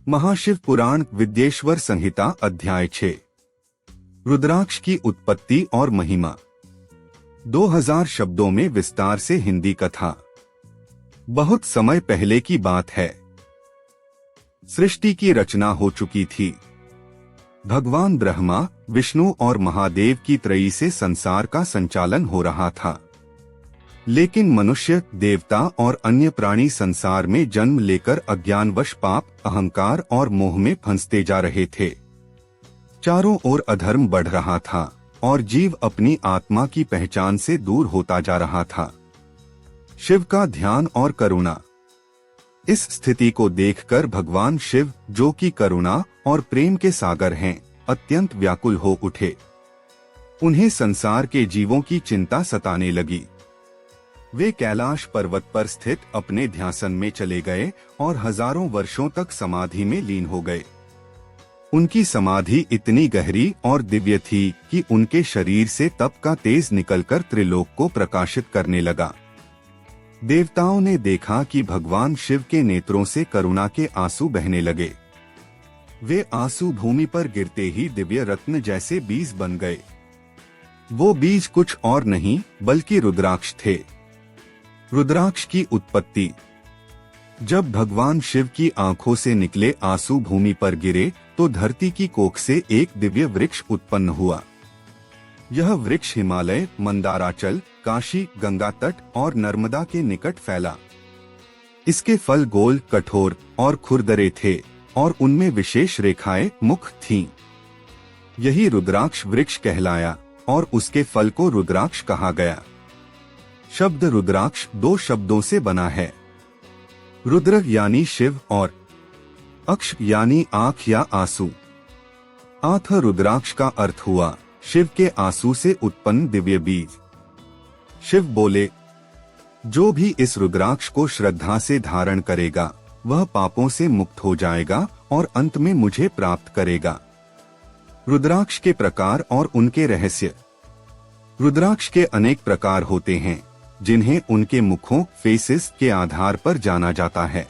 महाशिव पुराण विद्येश्वर संहिता अध्याय 6। रुद्राक्ष की उत्पत्ति और महिमा। 2000 शब्दों में विस्तार से हिंदी कथा। बहुत समय पहले की बात है। सृष्टि की रचना हो चुकी थी। भगवान ब्रह्मा, विष्णु और महादेव की त्रयी से संसार का संचालन हो रहा था। लेकिन मनुष्य, देवता और अन्य प्राणी संसार में जन्म लेकर अज्ञानवश पाप, अहंकार और मोह में फंसते जा रहे थे। चारों ओर अधर्म बढ़ रहा था और जीव अपनी आत्मा की पहचान से दूर होता जा रहा था। शिव का ध्यान और करुणा। इस स्थिति को देखकर भगवान शिव, जो कि करुणा और प्रेम के सागर हैं, अत्यंत व्याकुल हो उठे। उन्हें संसार के जीवों की चिंता सताने लगी। वे कैलाश पर्वत पर स्थित अपने ध्यान में चले गए और हजारों वर्षों तक समाधि में लीन हो गए। उनकी समाधि इतनी गहरी और दिव्य थी कि उनके शरीर से तप का तेज निकलकर त्रिलोक को प्रकाशित करने लगा। देवताओं ने देखा कि भगवान शिव के नेत्रों से करुणा के आंसू बहने लगे। वे आंसू भूमि पर गिरते ही दिव्य रत्न जैसे बीज बन गए। वो बीज कुछ और नहीं बल्कि रुद्राक्ष थे। रुद्राक्ष की उत्पत्ति। जब भगवान शिव की आंखों से निकले आंसू भूमि पर गिरे तो धरती की कोख से एक दिव्य वृक्ष उत्पन्न हुआ। यह वृक्ष हिमालय, मंदाराचल, काशी, गंगा तट और नर्मदा के निकट फैला। इसके फल गोल, कठोर और खुरदरे थे और उनमें विशेष रेखाएं मुख थीं। यही रुद्राक्ष वृक्ष कहलाया और उसके फल को रुद्राक्ष कहा गया। शब्द रुद्राक्ष दो शब्दों से बना है। रुद्र यानी शिव और अक्ष यानी आंख या आंसू। आथ रुद्राक्ष का अर्थ हुआ शिव के आंसू से उत्पन्न दिव्य बीज। शिव बोले, जो भी इस रुद्राक्ष को श्रद्धा से धारण करेगा वह पापों से मुक्त हो जाएगा और अंत में मुझे प्राप्त करेगा। रुद्राक्ष के प्रकार और उनके रहस्य। रुद्राक्ष के अनेक प्रकार होते हैं जिन्हें उनके मुखों, फेसेस के आधार पर जाना जाता है।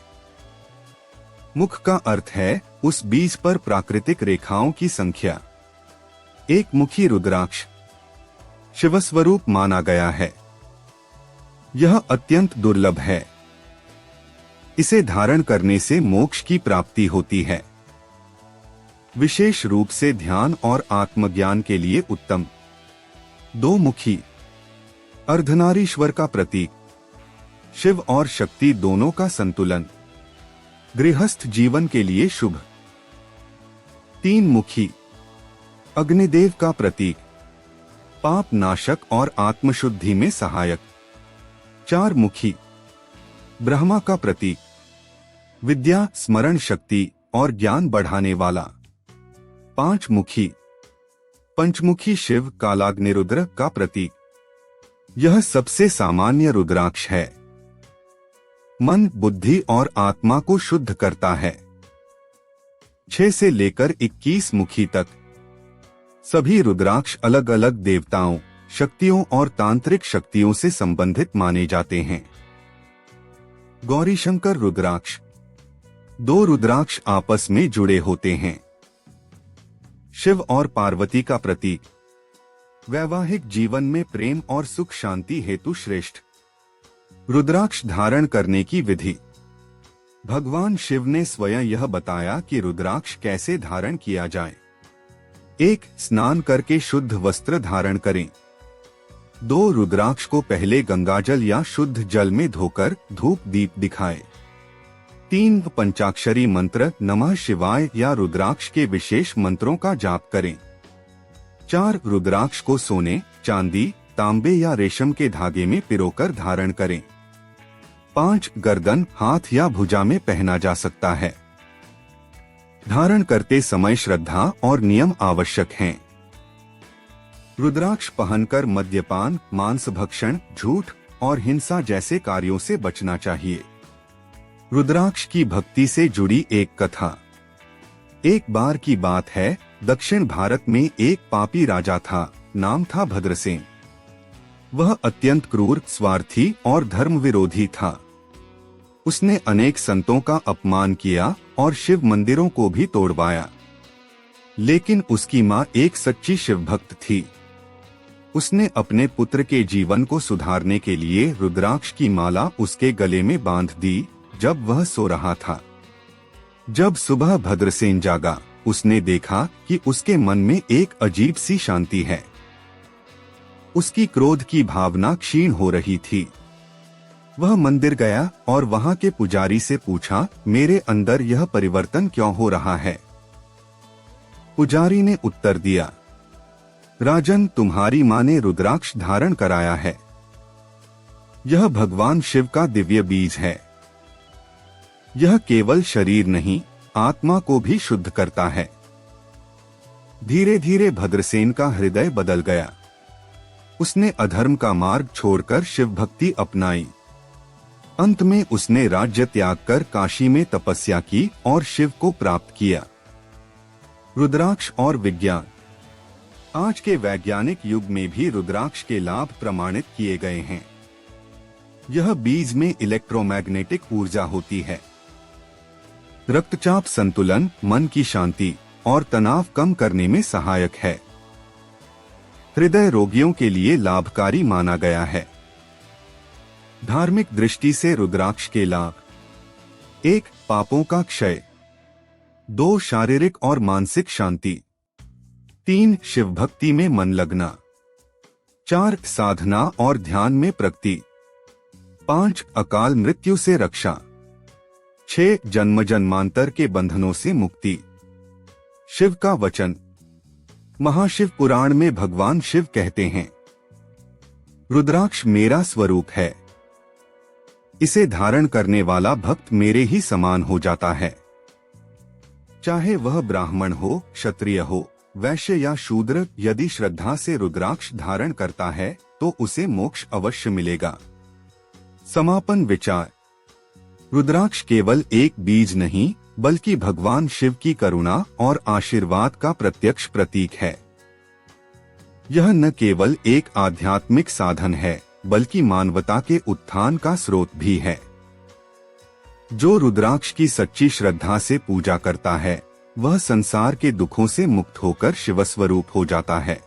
मुख का अर्थ है उस बीज पर प्राकृतिक रेखाओं की संख्या। एक मुखी रुद्राक्ष शिवस्वरूप माना गया है। यह अत्यंत दुर्लभ है। इसे धारण करने से मोक्ष की प्राप्ति होती है। विशेष रूप से ध्यान और आत्मज्ञान के लिए उत्तम। दो मुखी अर्धनारीश्वर का प्रतीक। शिव और शक्ति दोनों का संतुलन। गृहस्थ जीवन के लिए शुभ। तीन मुखी अग्निदेव का प्रतीक। पाप नाशक और आत्मशुद्धि में सहायक। चार मुखी ब्रह्मा का प्रतीक। विद्या, स्मरण शक्ति और ज्ञान बढ़ाने वाला। पांच मुखी पंचमुखी शिव कालाग्निरुद्र का प्रतीक। यह सबसे सामान्य रुद्राक्ष है। मन, बुद्धि और आत्मा को शुद्ध करता है। 6 से लेकर 21 मुखी तक। सभी रुद्राक्ष अलग अलग देवताओं, शक्तियों और तांत्रिक शक्तियों से संबंधित माने जाते हैं। गौरीशंकर रुद्राक्ष। दो रुद्राक्ष आपस में जुड़े होते हैं। शिव और पार्वती का प्रतीक। वैवाहिक जीवन में प्रेम और सुख शांति हेतु श्रेष्ठ। रुद्राक्ष धारण करने की विधि। भगवान शिव ने स्वयं यह बताया कि रुद्राक्ष कैसे धारण किया जाए। 1. स्नान करके शुद्ध वस्त्र धारण करें। 2. रुद्राक्ष को पहले गंगाजल या शुद्ध जल में धोकर धूप दीप दिखाएं। 3. पंचाक्षरी मंत्र नमः शिवाय या रुद्राक्ष के विशेष मंत्रों का जाप करें। 4. रुद्राक्ष को सोने, चांदी, तांबे या रेशम के धागे में पिरोकर धारण करें। 5. गर्दन, हाथ या भुजा में पहना जा सकता है। धारण करते समय श्रद्धा और नियम आवश्यक हैं। रुद्राक्ष पहनकर मद्यपान, मांस भक्षण, झूठ और हिंसा जैसे कार्यों से बचना चाहिए। रुद्राक्ष की भक्ति से जुड़ी एक कथा। एक बार की बात है, दक्षिण भारत में एक पापी राजा था। नाम था भद्रसेन। वह अत्यंत क्रूर, स्वार्थी और धर्म विरोधी था। उसने अनेक संतों का अपमान किया और शिव मंदिरों को भी तोड़वाया। लेकिन उसकी मां एक सच्ची शिव भक्त थी। उसने अपने पुत्र के जीवन को सुधारने के लिए रुद्राक्ष की माला उसके गले में बांध दी जब वह सो रहा था। जब सुबह भद्रसेन जागा, उसने देखा कि उसके मन में एक अजीब सी शांति है। उसकी क्रोध की भावना क्षीण हो रही थी। वह मंदिर गया और वहां के पुजारी से पूछा, मेरे अंदर यह परिवर्तन क्यों हो रहा है? पुजारी ने उत्तर दिया, राजन, तुम्हारी मां ने रुद्राक्ष धारण कराया है। यह भगवान शिव का दिव्य बीज है। यह केवल शरीर नहीं, आत्मा को भी शुद्ध करता है। धीरे धीरे भद्रसेन का हृदय बदल गया। उसने अधर्म का मार्ग छोड़कर शिव भक्ति अपनाई। अंत में उसने राज्य त्याग कर काशी में तपस्या की और शिव को प्राप्त किया। रुद्राक्ष और विज्ञान। आज के वैज्ञानिक युग में भी रुद्राक्ष के लाभ प्रमाणित किए गए हैं। यह बीज में इलेक्ट्रोमैग्नेटिक ऊर्जा होती है। रक्तचाप संतुलन, मन की शांति और तनाव कम करने में सहायक है। हृदय रोगियों के लिए लाभकारी माना गया है। धार्मिक दृष्टि से रुद्राक्ष के लाभ: 1. पापों का क्षय। 2. शारीरिक और मानसिक शांति। 3. शिव भक्ति में मन लगना। 4. साधना और ध्यान में प्रगति। 5. अकाल मृत्यु से रक्षा। 6. जन्म जन्मांतर के बंधनों से मुक्ति। शिव का वचन। महाशिव पुराण में भगवान शिव कहते हैं, रुद्राक्ष मेरा स्वरूप है। इसे धारण करने वाला भक्त मेरे ही समान हो जाता है। चाहे वह ब्राह्मण हो, क्षत्रिय हो, वैश्य या शूद्र, यदि श्रद्धा से रुद्राक्ष धारण करता है तो उसे मोक्ष अवश्य मिलेगा। समापन विचार: रुद्राक्ष केवल एक बीज नहीं, बल्कि भगवान शिव की करुणा और आशीर्वाद का प्रत्यक्ष प्रतीक है। यह न केवल एक आध्यात्मिक साधन है, बल्कि मानवता के उत्थान का स्रोत भी है। जो रुद्राक्ष की सच्ची श्रद्धा से पूजा करता है, वह संसार के दुखों से मुक्त होकर शिवस्वरूप हो जाता है।